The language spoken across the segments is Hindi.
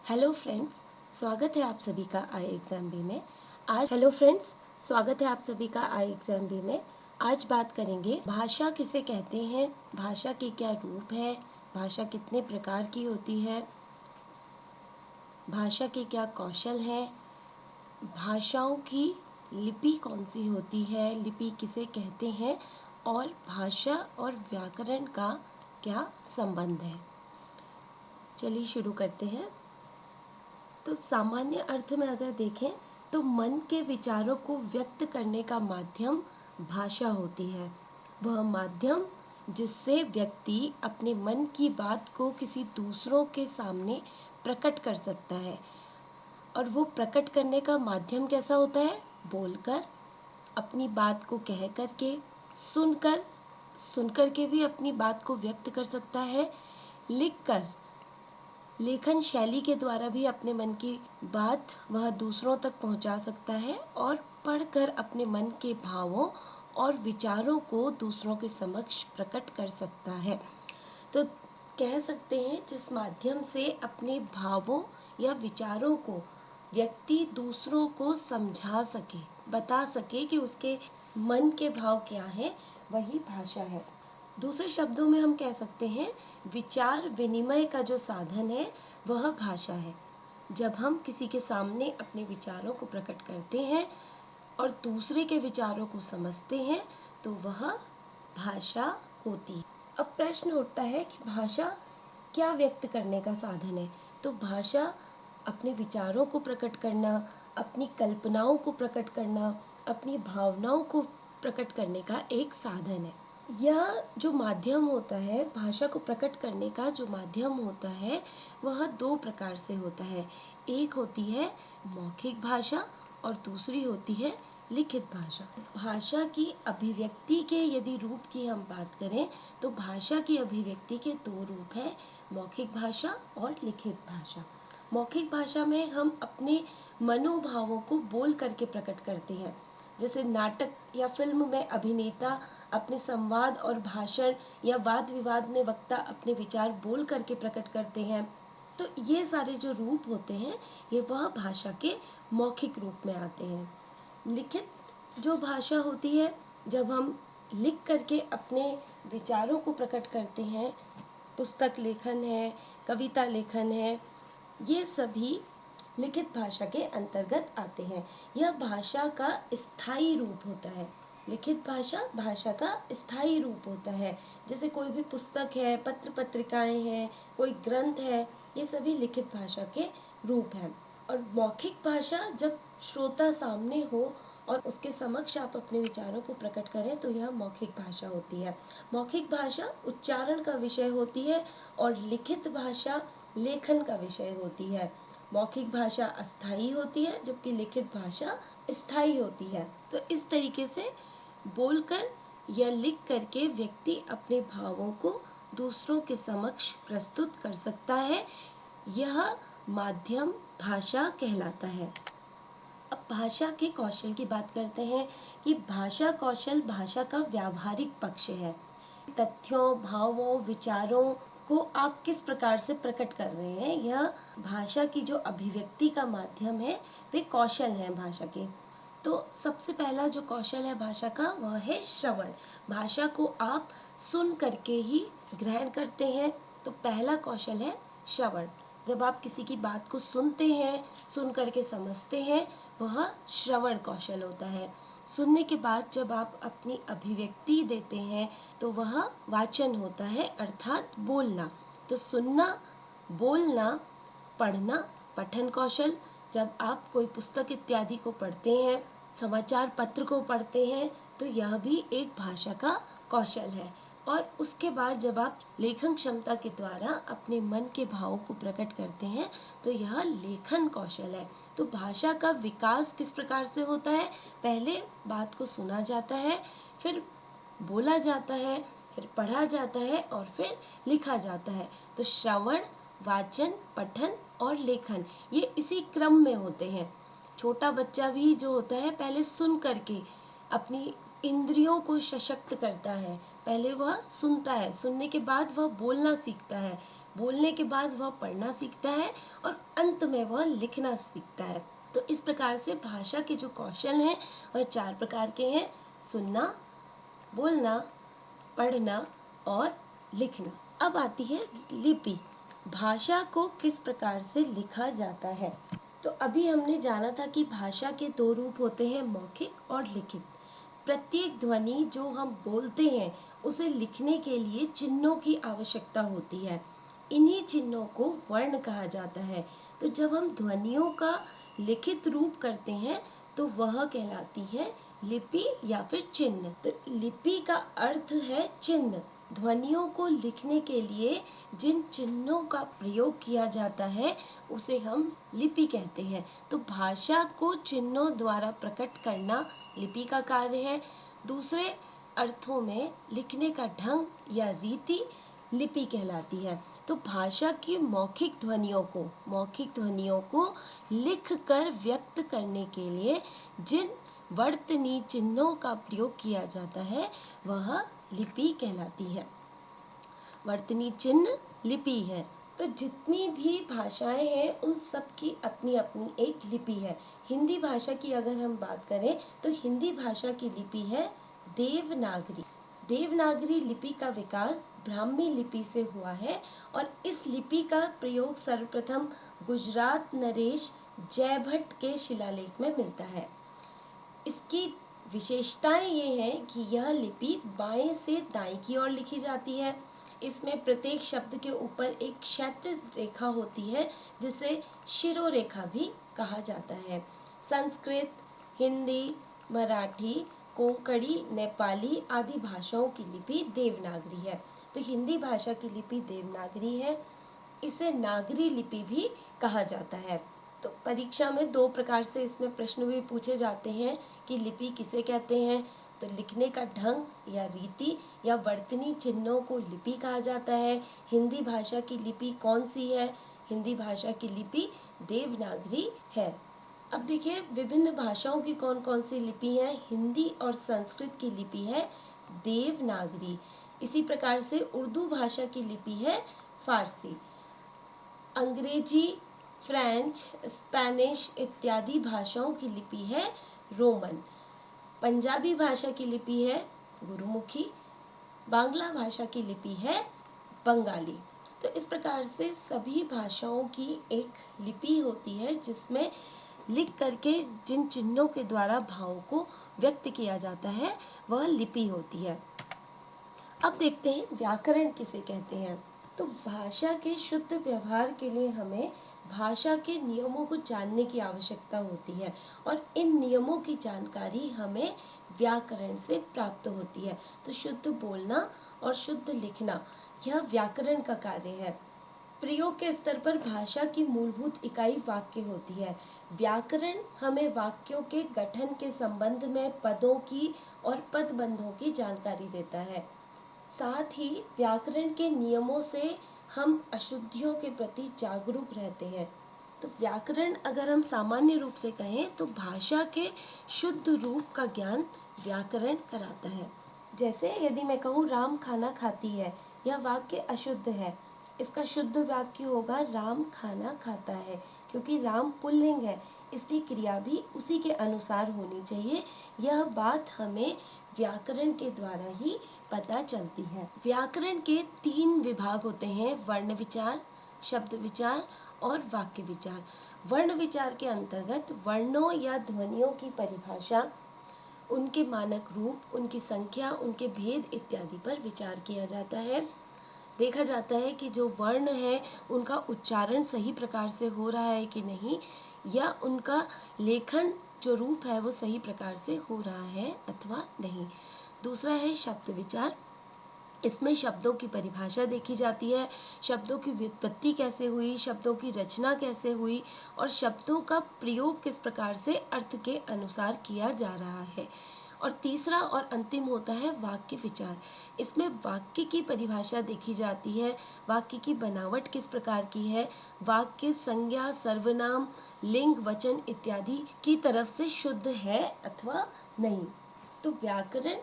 हेलो फ्रेंड्स, स्वागत है आप सभी का आई एग्जाम बी में। आज बात करेंगे भाषा किसे कहते हैं, भाषा के क्या रूप है, भाषा कितने प्रकार की होती है, भाषा के क्या कौशल हैं, भाषाओं की लिपि कौन सी होती है, लिपि किसे कहते हैं और भाषा और व्याकरण का क्या संबंध है। चलिए शुरू करते हैं। तो सामान्य अर्थ में अगर देखें तो मन के विचारों को व्यक्त करने का माध्यम भाषा होती है। वह माध्यम जिससे व्यक्ति अपने मन की बात को किसी दूसरों के सामने प्रकट कर सकता है। और वो प्रकट करने का माध्यम कैसा होता है? बोलकर, अपनी बात को कह करके, सुनकर के भी अपनी बात को व्यक्त कर सकता है, लिखकर, लेखन शैली के द्वारा भी अपने मन की बात वह दूसरों तक पहुंचा सकता है और पढ़कर अपने मन के भावों और विचारों को दूसरों के समक्ष प्रकट कर सकता है। तो कह सकते हैं जिस माध्यम से अपने भावों या विचारों को व्यक्ति दूसरों को समझा सके, बता सके कि उसके मन के भाव क्या है, वही भाषा है। दूसरे शब्दों में हम कह सकते हैं विचार विनिमय का जो साधन है वह भाषा है। जब हम किसी के सामने अपने विचारों को प्रकट करते हैं और दूसरे के विचारों को समझते हैं तो वह भाषा होती है। अब प्रश्न उठता है कि भाषा क्या व्यक्त करने का साधन है। तो भाषा अपने विचारों को प्रकट करना, अपनी कल्पनाओं को प्रकट करना, अपनी भावनाओं को प्रकट करने का एक साधन है। यह जो माध्यम होता है, भाषा को प्रकट करने का जो माध्यम होता है वह दो प्रकार से होता है। एक होती है मौखिक भाषा और दूसरी होती है लिखित भाषा। भाषा की अभिव्यक्ति के यदि रूप की हम बात करें तो भाषा की अभिव्यक्ति के दो रूप हैं, मौखिक भाषा और लिखित भाषा। मौखिक भाषा में हम अपने मनोभावों को बोल करके प्रकट करते हैं। जैसे नाटक या फिल्म में अभिनेता अपने संवाद और भाषण या वाद विवाद में वक्ता अपने विचार बोल करके प्रकट करते हैं। तो ये सारे जो रूप होते हैं ये वह भाषा के मौखिक रूप में आते हैं। लिखित जो भाषा होती है, जब हम लिख करके अपने विचारों को प्रकट करते हैं, पुस्तक लेखन है, कविता लेखन है, ये सभी लिखित भाषा के अंतर्गत आते हैं। यह भाषा का स्थायी रूप होता है। लिखित भाषा भाषा का स्थायी रूप होता है। जैसे कोई भी पुस्तक है, पत्र पत्रिकाएं हैं, कोई ग्रंथ है, ये सभी लिखित भाषा के रूप हैं। और मौखिक भाषा जब श्रोता सामने हो और उसके समक्ष आप अपने विचारों को प्रकट करें तो यह मौखिक भाषा होती है। मौखिक भाषा उच्चारण का विषय होती है और लिखित भाषा लेखन का विषय होती है। मौखिक भाषा अस्थायी होती है जबकि लिखित भाषा स्थायी होती है। तो इस तरीके से बोलकर या लिख करके व्यक्ति अपने भावों को दूसरों के समक्ष प्रस्तुत कर सकता है। यह माध्यम भाषा कहलाता है। अब भाषा के कौशल की बात करते हैं कि भाषा कौशल भाषा का व्यावहारिक पक्ष है। तथ्यों, भावों, विचारों को आप किस प्रकार से प्रकट कर रहे हैं, यह भाषा की जो अभिव्यक्ति का माध्यम है वे कौशल हैं भाषा के। तो सबसे पहला जो कौशल है भाषा का वह है श्रवण। भाषा को आप सुन करके ही ग्रहण करते हैं, तो पहला कौशल है श्रवण। जब आप किसी की बात को सुनते हैं, सुन करके समझते हैं, वह श्रवण कौशल होता है। सुनने के बाद जब आप अपनी अभिव्यक्ति देते हैं तो वह वाचन होता है, अर्थात बोलना। तो सुनना, बोलना, पढ़ना, पठन कौशल। जब आप कोई पुस्तक इत्यादि को पढ़ते हैं, समाचार पत्र को पढ़ते हैं, तो यह भी एक भाषा का कौशल है। और उसके बाद जब आप लेखन क्षमता के द्वारा अपने मन के भावों को प्रकट करते हैं तो यह लेखन कौशल है। तो भाषा का विकास किस प्रकार से होता है? पहले बात को सुना जाता है, फिर बोला जाता है, फिर पढ़ा जाता है और फिर लिखा जाता है। तो श्रवण, वाचन, पठन और लेखन ये इसी क्रम में होते हैं। छोटा बच्चा भी जो होता है पहले सुन करके अपनी इंद्रियों को सशक्त करता है। पहले वह सुनता है, सुनने के बाद वह बोलना सीखता है, बोलने के बाद वह पढ़ना सीखता है और अंत में वह लिखना सीखता है। तो इस प्रकार से भाषा के जो कौशल हैं वह 4 प्रकार के हैं: सुनना, बोलना, पढ़ना और लिखना। अब आती है लिपि। भाषा को किस प्रकार से लिखा जाता है? तो अभी हमने जाना था कि भाषा के 2 रूप होते हैं, मौखिक और लिखित। प्रत्येक ध्वनि जो हम बोलते हैं उसे लिखने के लिए चिन्हों की आवश्यकता होती है। इन्हीं चिन्हों को वर्ण कहा जाता है। तो जब हम ध्वनियों का लिखित रूप करते हैं तो वह कहलाती है लिपि या फिर चिन्ह। तो लिपि का अर्थ है चिन्ह। ध्वनियों को लिखने के लिए जिन चिन्हों का प्रयोग किया जाता है उसे हम लिपि कहते हैं। तो भाषा को चिन्हों द्वारा प्रकट करना लिपि का कार्य है। दूसरे अर्थों में लिखने का ढंग या रीति लिपि कहलाती है। तो भाषा की मौखिक ध्वनियों को लिख कर व्यक्त करने के लिए जिन वर्तनी चिन्हों का प्रयोग किया जाता है वह लिपि कहलाती है। वर्तनी चिन्ह लिपि है। तो जितनी भी भाषाएं हैं उन सब की अपनी अपनी एक लिपि है। हिंदी भाषा की अगर हम बात करें तो हिंदी भाषा की लिपि है देवनागरी। देवनागरी लिपि का विकास ब्राह्मी लिपि से हुआ है और इस लिपि का प्रयोग सर्वप्रथम गुजरात नरेश जयभट्ट के शिलालेख में मिलता है। इसकी विशेषताएं ये हैं कि यह लिपि बाएं से दाएं की ओर लिखी जाती है। इसमें प्रत्येक शब्द के ऊपर एक क्षैतिज रेखा होती है जिसे शिरोरेखा भी कहा जाता है। संस्कृत, हिंदी, मराठी, कोंकणी, नेपाली आदि भाषाओं की लिपि देवनागरी है। तो हिंदी भाषा की लिपि देवनागरी है। इसे नागरी लिपि भी कहा जाता है। तो परीक्षा में 2 प्रकार से इसमें प्रश्न भी पूछे जाते हैं कि लिपि किसे कहते हैं। तो लिखने का ढंग या रीति या वर्तनी चिन्हों को लिपि कहा जाता है। हिंदी भाषा की लिपि कौन सी है? हिंदी भाषा की लिपि देवनागरी है। अब देखिए विभिन्न भाषाओं की कौन कौन सी लिपि है। हिंदी और संस्कृत की लिपि है देवनागरी। इसी प्रकार से उर्दू भाषा की लिपि है फारसी। अंग्रेजी, फ्रेंच, स्पेनिश इत्यादि भाषाओं की लिपि है रोमन। पंजाबी भाषा की लिपि है गुरुमुखी। बांग्ला भाषा की लिपि है बंगाली। तो इस प्रकार से सभी भाषाओं की एक लिपि होती है जिसमें लिख करके जिन चिन्हों के द्वारा भावों को व्यक्त किया जाता है वह लिपि होती है। अब देखते हैं व्याकरण किसे कहते हैं। तो भाषा के शुद्ध व्यवहार के लिए हमें भाषा के नियमों को जानने की आवश्यकता होती है और इन नियमों की जानकारी हमें व्याकरण से प्राप्त होती है। तो शुद्ध बोलना और शुद्ध लिखना यह व्याकरण का कार्य है। प्रयोग के स्तर पर भाषा की मूलभूत इकाई वाक्य होती है। व्याकरण हमें वाक्यों के गठन के संबंध में पदों की और पदबंधों की जानकारी देता है। साथ ही व्याकरण के नियमों से हम अशुद्धियों के प्रति जागरूक रहते हैं। तो व्याकरण अगर हम सामान्य रूप से कहें तो भाषा के शुद्ध रूप का ज्ञान व्याकरण कराता है। जैसे यदि मैं कहूँ राम खाना खाती है, यह वाक्य अशुद्ध है। इसका शुद्ध वाक्य होगा राम खाना खाता है, क्योंकि राम पुल्लिंग है इसलिए क्रिया भी उसी के अनुसार होनी चाहिए। यह बात हमें व्याकरण के द्वारा ही पता चलती है। व्याकरण के 3 विभाग होते हैं: वर्ण विचार, शब्द विचार और वाक्य विचार। वर्ण विचार के अंतर्गत वर्णों या ध्वनियों की परिभाषा, उनके मानक रूप, उनकी संख्या, उनके भेद इत्यादि पर विचार किया जाता है। देखा जाता है कि जो वर्ण है उनका उच्चारण सही प्रकार से हो रहा है कि नहीं, या उनका लेखन जो रूप है वो सही प्रकार से हो रहा है अथवा नहीं। दूसरा है शब्द विचार। इसमें शब्दों की परिभाषा देखी जाती है, शब्दों की व्युत्पत्ति कैसे हुई, शब्दों की रचना कैसे हुई और शब्दों का प्रयोग किस प्रकार से अर्थ के अनुसार किया जा रहा है। और तीसरा और अंतिम होता है वाक्य विचार। इसमें वाक्य की परिभाषा देखी जाती है, वाक्य की बनावट किस प्रकार की है, वाक्य संज्ञा, सर्वनाम, लिंग, वचन इत्यादि की तरफ से शुद्ध है अथवा नहीं। तो व्याकरण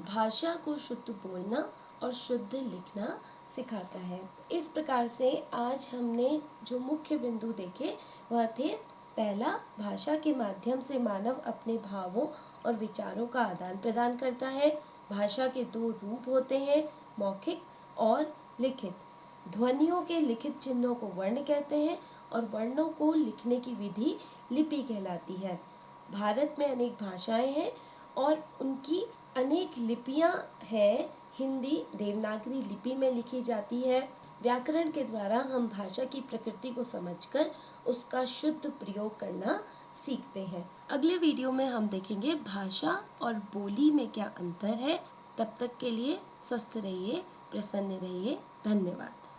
भाषा को शुद्ध बोलना और शुद्ध लिखना सिखाता है। इस प्रकार से आज हमने जो मुख्य बिंदु देखे वह थे, पहला, भाषा के माध्यम से मानव अपने भावों और विचारों का आदान प्रदान करता है। भाषा के दो रूप होते हैं, मौखिक और लिखित। ध्वनियों के लिखित चिन्हों को वर्ण कहते हैं और वर्णों को लिखने की विधि लिपि कहलाती है। भारत में अनेक भाषाएं हैं और उनकी अनेक लिपियां हैं। हिंदी देवनागरी लिपि में लिखी जाती है। व्याकरण के द्वारा हम भाषा की प्रकृति को समझकर उसका शुद्ध प्रयोग करना सीखते हैं। अगले वीडियो में हम देखेंगे भाषा और बोली में क्या अंतर है। तब तक के लिए स्वस्थ रहिए, प्रसन्न रहिए। धन्यवाद।